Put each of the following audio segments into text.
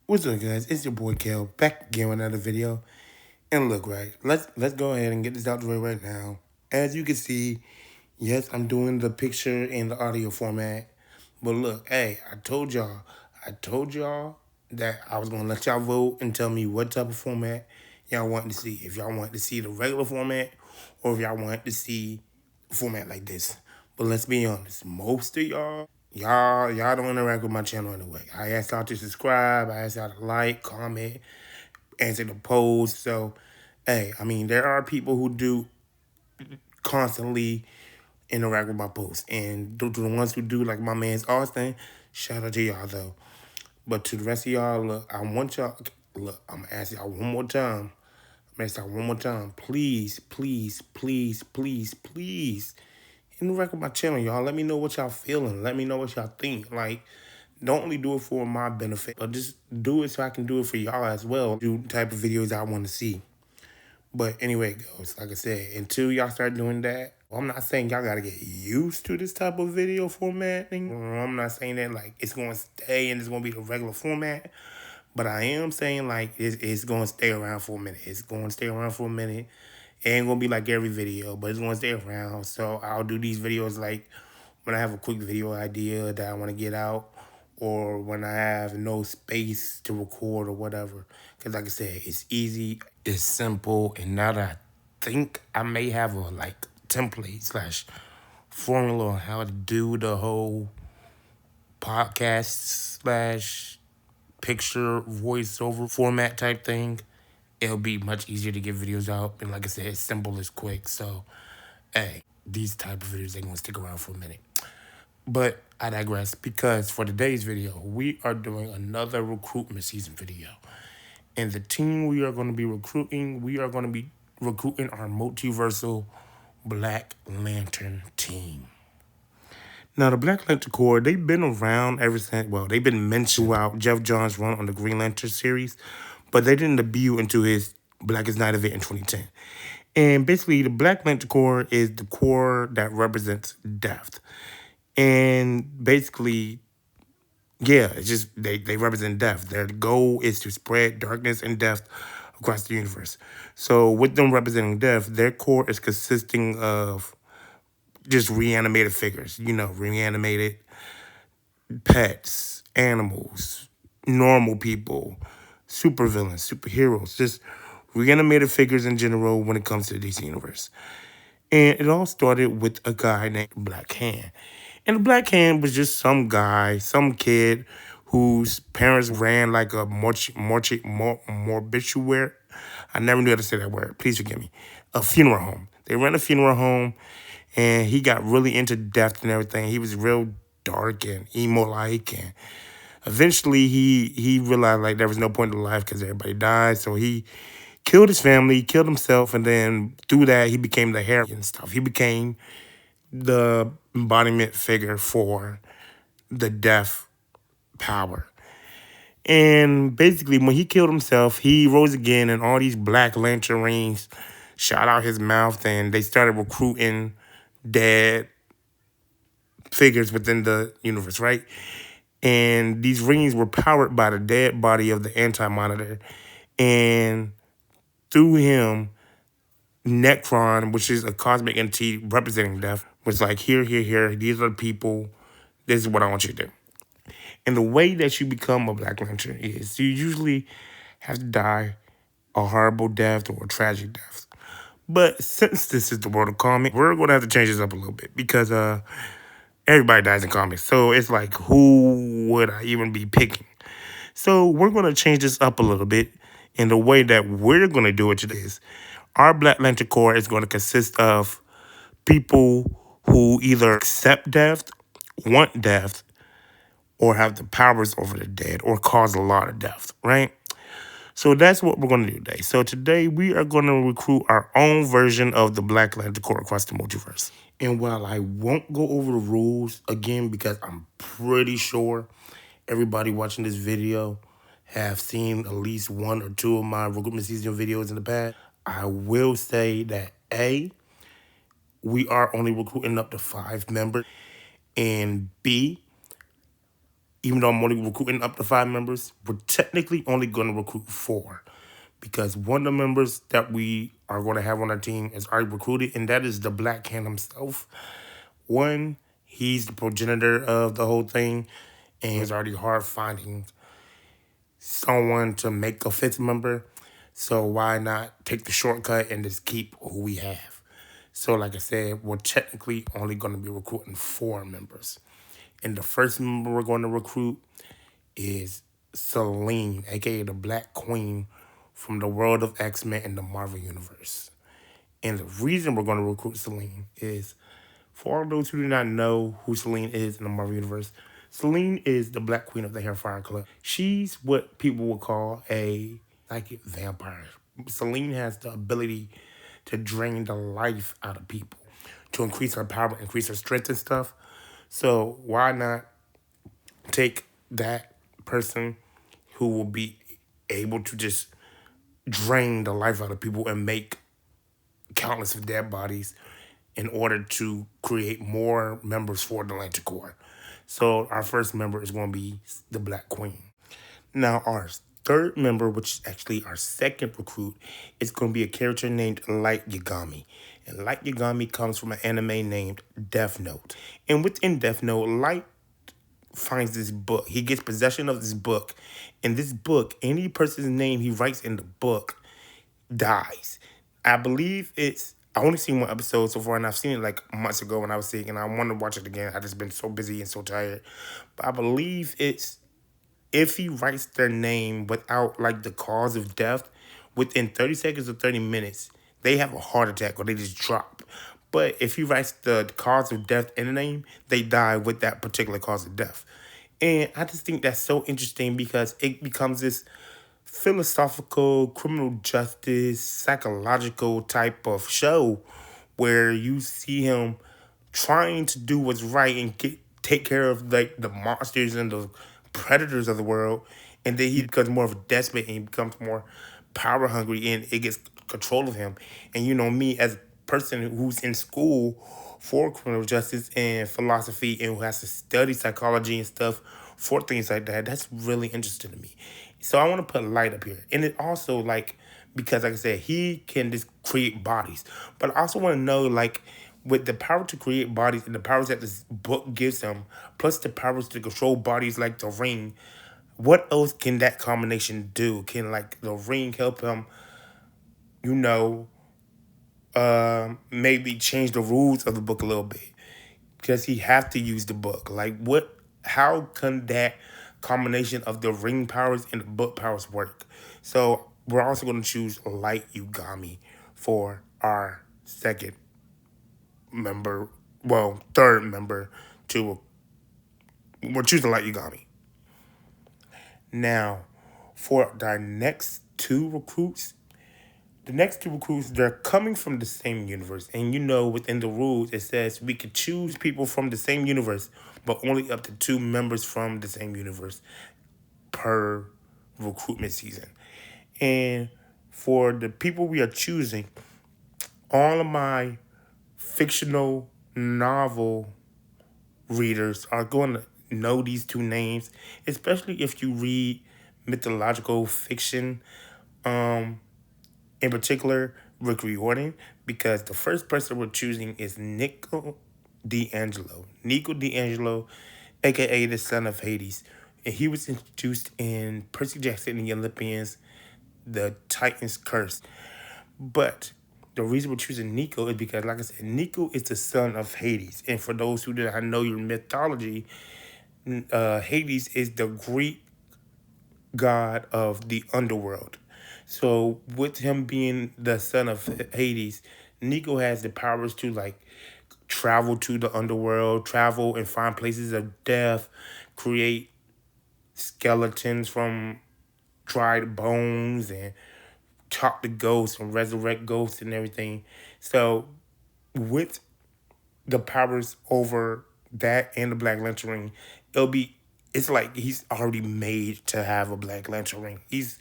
What's up, guys? It's your boy Kel back again with another video. And look, right, let's go ahead and get this out the way right now. As you can see, yes, I'm doing the picture and the audio format. But look, hey, I told y'all that I was gonna let y'all vote and tell me what type of format y'all want to see. If y'all want to see the regular format, or if y'all want to see a format like this. But let's be honest, most of y'all don't interact with my channel anyway. I asked y'all to subscribe, I asked y'all to like, comment, answer the polls. So, hey, I mean, there are people who do constantly interact with my posts. And to the ones who do, like my man's Austin, shout out to y'all though. But to the rest of y'all, look, I want y'all, look, I'm gonna ask y'all one more time. I'm gonna ask y'all one more time. Please, please, please, please, please interact with my channel, y'all. Let me know what y'all feeling. Let me know what y'all think. Like, don't only do it for my benefit, but just do it so I can do it for y'all as well. Do the type of videos I want to see. But anyway, goes like I said, until y'all start doing that, I'm not saying y'all gotta get used to this type of video formatting. I'm not saying that like it's gonna stay and it's gonna be the regular format. But I am saying like it's gonna stay around for a minute. It's gonna stay around for a minute. It ain't gonna be like every video, but it's gonna stay around. So I'll do these videos like when I have a quick video idea that I want to get out, or when I have no space to record or whatever. Because like I said, it's easy, it's simple, and now that I think I may have a like template slash formula on how to do the whole podcast slash picture voiceover format type thing, it'll be much easier to get videos out. And like I said, it's simple, it's quick. So, hey, these type of videos, they're going to stick around for a minute. But I digress, because for today's video, we are doing another recruitment season video. And the team we are going to be recruiting, we are going to be recruiting our Multiversal Black Lantern team. Now, the Black Lantern Corps, they've been around ever since, well, they've been mentioned throughout Jeff Johns' run on the Green Lantern series, but they didn't debut into his Blackest Night event in 2010. And basically, the Black Lantern Corps is the corps that represents death. And basically, yeah, it's just they represent death. Their goal is to spread darkness and death across the universe. So with them representing death, their core is consisting of just reanimated figures, reanimated pets, animals, normal people, supervillains, superheroes, just reanimated figures in general when it comes to the DC Universe. And it all started with a guy named Black Hand. And the Black Hand was just some guy, some kid whose parents ran like a morbituary. I never knew how to say that word. Please forgive me. A funeral home. They ran a funeral home, and he got really into death and everything. He was real dark and emo-like, and eventually he realized like there was no point in life because everybody died. So he killed his family, killed himself, and then through that he became the hero and stuff. He became the embodiment figure for the death power. And basically, when he killed himself, he rose again, and all these Black Lantern rings shot out his mouth, and they started recruiting dead figures within the universe, right? And these rings were powered by the dead body of the Anti-Monitor. And through him, Nekron, which is a cosmic entity representing death, was like, here, here, here, these are the people. This is what I want you to do. And the way that you become a Black Lantern is you usually have to die a horrible death or a tragic death. But since this is the world of comics, we're going to have to change this up a little bit because everybody dies in comics. So it's like, who would I even be picking? So we're going to change this up a little bit. And the way that we're going to do it is our Black Lantern Corps is going to consist of people who either accept death, want death, or have the powers over the dead, or cause a lot of death, right? So that's what we're going to do today. So today we are going to recruit our own version of the Black Lantern Corps across the multiverse. And while I won't go over the rules again, because I'm pretty sure everybody watching this video have seen at least one or two of my recruitment season videos in the past, I will say that A, we are only recruiting up to 5 members, and B, Even though I'm only recruiting up to 5 members, we're technically only going to recruit 4, because one of the members that we are going to have on our team is already recruited, and that is the Black Hand himself. One, he's the progenitor of the whole thing, and it's already hard finding someone to make a 5th member. So why not take the shortcut and just keep who we have? So like I said, we're technically only going to be recruiting 4 members. And the first member we're going to recruit is Selene, aka the Black Queen from the world of X-Men and the Marvel Universe. And the reason we're going to recruit Selene is, for all those who do not know who Selene is in the Marvel Universe, Selene is the Black Queen of the Hellfire Club. She's what people would call a psychic vampire. Selene has the ability to drain the life out of people, to increase her power, increase her strength and stuff. So why not take that person who will be able to just drain the life out of people and make countless of dead bodies in order to create more members for the Lantern Corps. So our first member is going to be the Black Queen. Now our third member, which is actually our second recruit, is going to be a character named Light Yagami. And Light Yagami comes from an anime named Death Note. And within Death Note, Light finds this book. He gets possession of this book. In this book, any person's name he writes in the book dies. I believe I only seen one episode so far, and I've seen it like months ago when I was sick, and I want to watch it again. I just been so busy and so tired. But I believe it's if he writes their name without like the cause of death, within 30 seconds or 30 minutes, they have a heart attack or they just drop. But if he writes the cause of death in the name, they die with that particular cause of death. And I just think that's so interesting because it becomes this philosophical, criminal justice, psychological type of show where you see him trying to do what's right and take care of like the monsters and the predators of the world, and then he becomes more of a despot and he becomes more power hungry and it gets control of him. And you know, me as a person who's in school for criminal justice and philosophy and who has to study psychology and stuff for things like that, that's really interesting to me. So I want to put Light up here. And it also like, because like I said, he can just create bodies. But I also want to know like, with the power to create bodies and the powers that this book gives him, plus the powers to control bodies like the ring, what else can that combination do? Can like the ring help him, you know, maybe change the rules of the book a little bit? Because he have to use the book. Like what? How can that combination of the ring powers and the book powers work? So we're also going to choose Light Yagami for our second member, well, third member to, we're choosing Light Yagami. Now, for our next two recruits, they're coming from the same universe. And you know, within the rules, it says we could choose people from the same universe, but only up to 2 members from the same universe per recruitment season. And for the people we are choosing, all of my fictional novel readers are going to know these 2 names, especially if you read mythological fiction, in particular Rick Riordan, because the first person we're choosing is Nico D'Angelo. Nico D'Angelo, aka the son of Hades. And he was introduced in Percy Jackson and the Olympians, the Titan's Curse. But the reason we're choosing Nico is because, like I said, Nico is the son of Hades. And for those who did not know your mythology, Hades is the Greek god of the underworld. So with him being the son of Hades, Nico has the powers to like travel to the underworld, travel and find places of death, create skeletons from dried bones, and talk to ghosts and resurrect ghosts and everything. So with the powers over that and the Black Lantern ring, it's like he's already made to have a Black Lantern ring. He's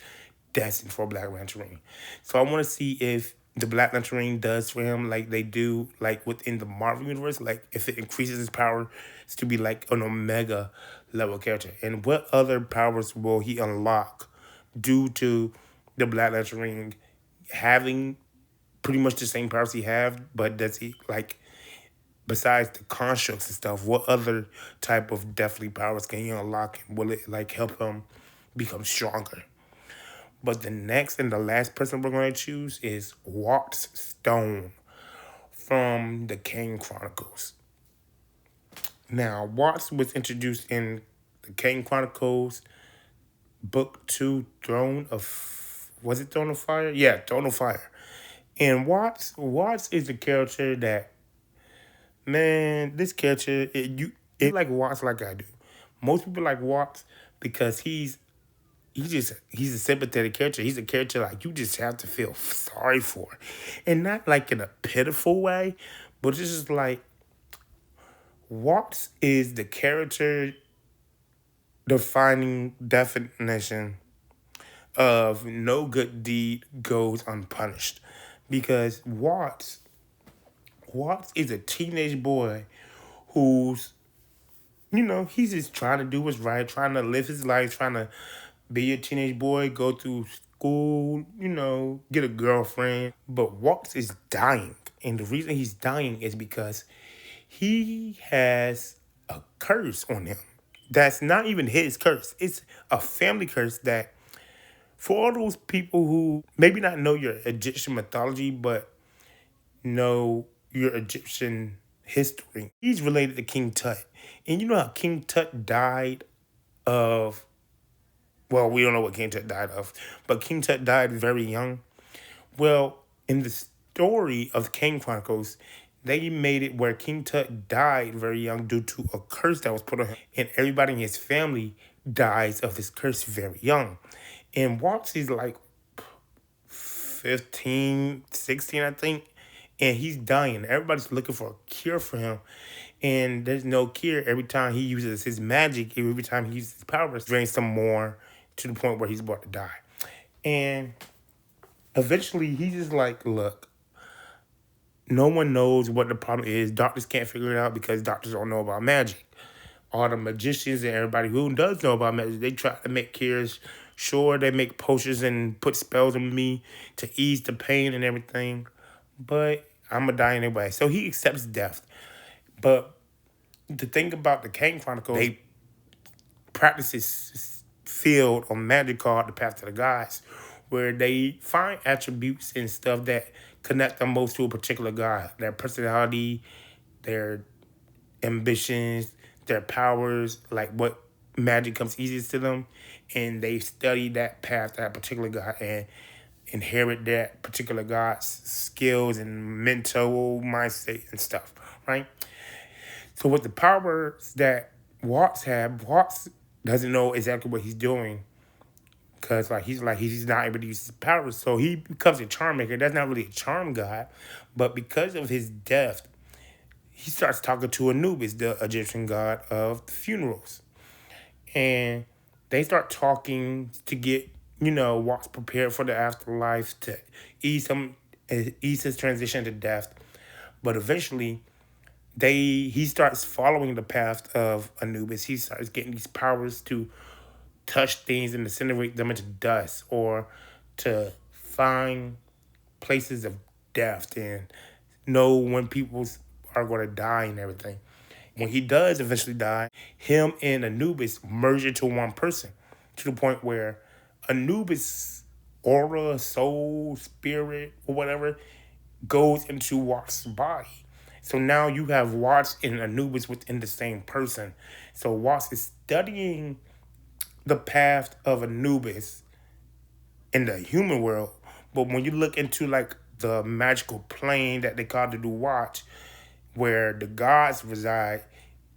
destined for a Black Lantern ring. So I want to see if the Black Lantern ring does for him like they do like within the Marvel universe, like if it increases his power to be like an Omega level character. And what other powers will he unlock due to the Black Lantern ring having pretty much the same powers he have, but does he like besides the constructs and stuff, what other type of deathly powers can he unlock and will it like help him become stronger? But the next and the last person we're going to choose is Walt's Stone from the Kane Chronicles. Now, Watts was introduced in the Kane Chronicles, Book 2, Throne of... Was it Throne of Fire? Yeah, Throne of Fire. And Watts is a character that, man, this character, it like Watts like I do. Most people like Watts because he's a sympathetic character. He's a character like you just have to feel sorry for. And not like in a pitiful way, but it's just like Watts is the character defining definition of no good deed goes unpunished. Because Watts is a teenage boy who's, he's just trying to do what's right, trying to live his life, trying to be a teenage boy, go through school, get a girlfriend. But Watts is dying. And the reason he's dying is because he has a curse on him. That's not even his curse. It's a family curse that for all those people who maybe not know your Egyptian mythology, but know your Egyptian history, he's related to King Tut. And you know how King Tut died of, well, we don't know what King Tut died of, but King Tut died very young. Well, in the story of the King Chronicles, they made it where King Tut died very young due to a curse that was put on him. And everybody in his family dies of this curse very young. And Watts is like 15, 16, I think. And he's dying. Everybody's looking for a cure for him. And there's no cure. Every time he uses his magic, every time he uses his powers, drains some more to the point where he's about to die. And eventually he's just like, look, no one knows what the problem is. Doctors can't figure it out because doctors don't know about magic. All the magicians and everybody who does know about magic, they try to make cures. Sure, they make potions and put spells on me to ease the pain and everything. But I'm going to die anyway. So he accepts death. But the thing about the Kane Chronicles, they practice this field on magic called the Path to the Gods, where they find attributes and stuff that connect them most to a particular god. Their personality, their ambitions, their powers, like what magic comes easiest to them. And they study that path, that particular god, and inherit that particular god's skills and mental mindset and stuff, right? So with the powers that Watts doesn't know exactly what he's doing because he's not able to use his powers. So he becomes a charm maker. That's not really a charm god, but because of his death, he starts talking to Anubis, the Egyptian god of the funerals. And they start talking to get, Watts prepared for the afterlife, to ease his transition to death. But eventually, he starts following the path of Anubis. He starts getting these powers to touch things and incinerate them into dust, or to find places of death and know when people are going to die and everything. When he does eventually die, him and Anubis merge into one person to the point where Anubis' aura, soul, spirit, or whatever goes into Watts' body. So now you have Watts and Anubis within the same person. So Watts is studying the path of Anubis in the human world. But when you look into like the magical plane that they call the Watch, where the gods reside,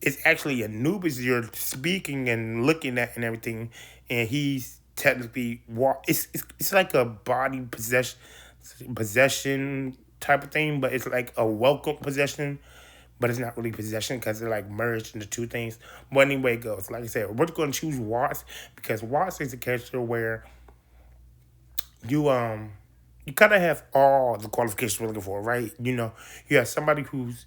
it's actually Anubis you're speaking and looking at and everything, and he's technically it's like a body possession type of thing, but it's like a welcome possession, but it's not really possession because they're like merged into two things. But anyway, it goes. Like I said, we're going to choose Watts because Watts is a character where you kind of have all the qualifications we're looking for, right? You have somebody who's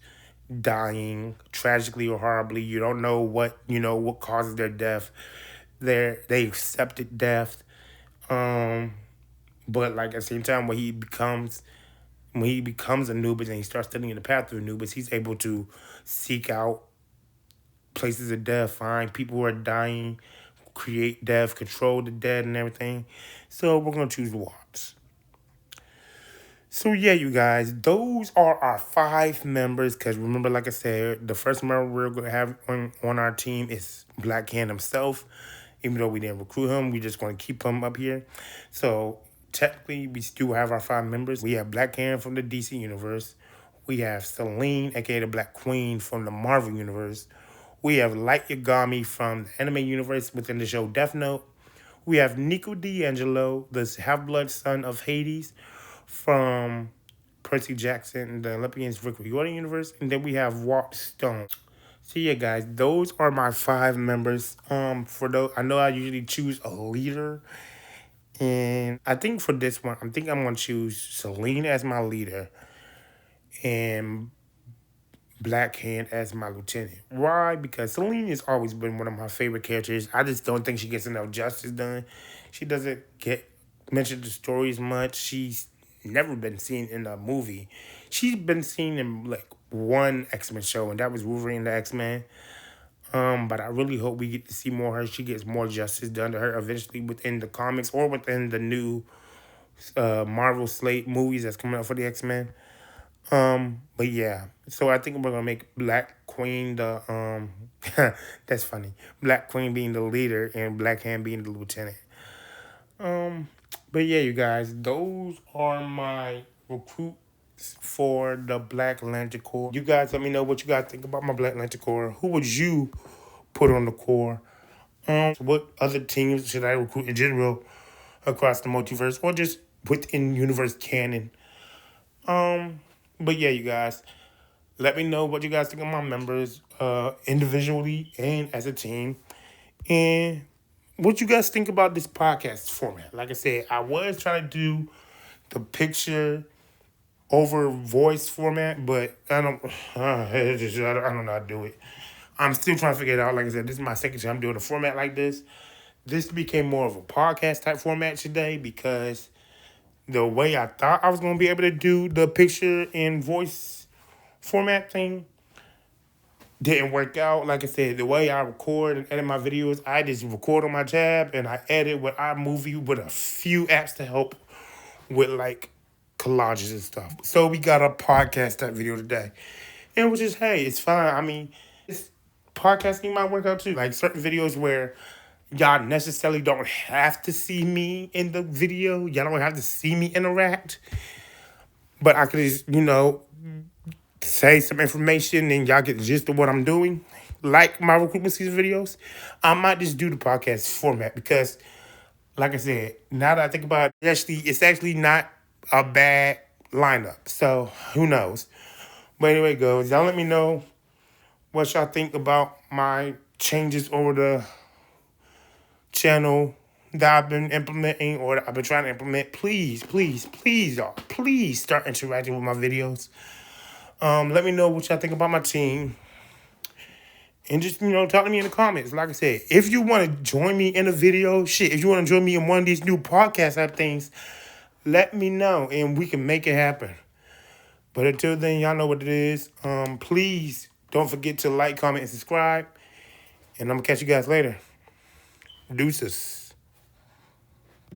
dying tragically or horribly. You don't know what causes their death. They accepted death. Um, but like at the same time, when he becomes Anubis and he starts studying the path of Anubis, he's able to seek out places of death, find people who are dying, create death, control the dead and everything. So we're gonna choose Watts. So yeah, you guys, those are our 5 members. Cause remember, like I said, the first member we're gonna have on our team is Black Hand himself. Even though we didn't recruit him, we just gonna keep him up here. So technically, we still have our 5 members. We have Black Hand from the DC universe. We have Selene, aka the Black Queen from the Marvel universe. We have Light Yagami from the anime universe within the show Death Note. We have Nico D'Angelo, the half-blood son of Hades from Percy Jackson, the Olympians Rick Riordan universe. And then we have Walt Stone. So yeah, guys, those are my 5 members. For those, I know I usually choose a leader. And I think for this one, I'm going to choose Selene as my leader and Black Hand as my lieutenant. Why? Because Selene has always been one of my favorite characters. I just don't think she gets enough justice done. She doesn't get mentioned in stories much. She's never been seen in a movie. She's been seen in like one X-Men show, and that was Wolverine the X-Men. But I really hope we get to see more of her. She gets more justice done to her eventually within the comics or within the new Marvel slate movies that's coming out for the X-Men. But yeah, so I think we're gonna make Black Queen the that's funny. Black Queen being the leader and Black Hand being the lieutenant. Um, but yeah, you guys, those are my recruits for the Black Lantern Corps. You guys, let me know what you guys think about my Black Lantern Corps. Who would you put on the Corps? What other teams should I recruit in general across the multiverse or just within universe canon? But yeah, you guys, let me know what you guys think of my members, individually and as a team, and what you guys think about this podcast format. Like I said, I was trying to do the picture over voice format, but I don't, I don't know how to do it. I'm still trying to figure it out. Like I said, this is my second time doing a format like this. This became more of a podcast type format today because the way I thought I was going to be able to do the picture and voice format thing didn't work out. Like I said, the way I record and edit my videos, I just record on my tab and I edit with iMovie with a few apps to help with like collages and stuff. So we got a podcast type video today. And which is, hey, it's fine. I mean, this podcasting might work out too. Like certain videos where y'all necessarily don't have to see me in the video. Y'all don't have to see me interact. But I could just, say some information and y'all get the gist of what I'm doing. Like my recruitment season videos, I might just do the podcast format because, like I said, now that I think about it, it's actually not a bad lineup. So who knows? But anyway, guys, y'all let me know what y'all think about my changes over the channel that I've been implementing or that I've been trying to implement. Please, please, please, y'all, please start interacting with my videos. Let me know what y'all think about my team. And just, talk to me in the comments. Like I said, if you want to join me in a video, if you want to join me in one of these new podcast type things, let me know and we can make it happen. But until then, y'all know what it is. Please don't forget to like, comment, and subscribe. And I'm going to catch you guys later. Deuces.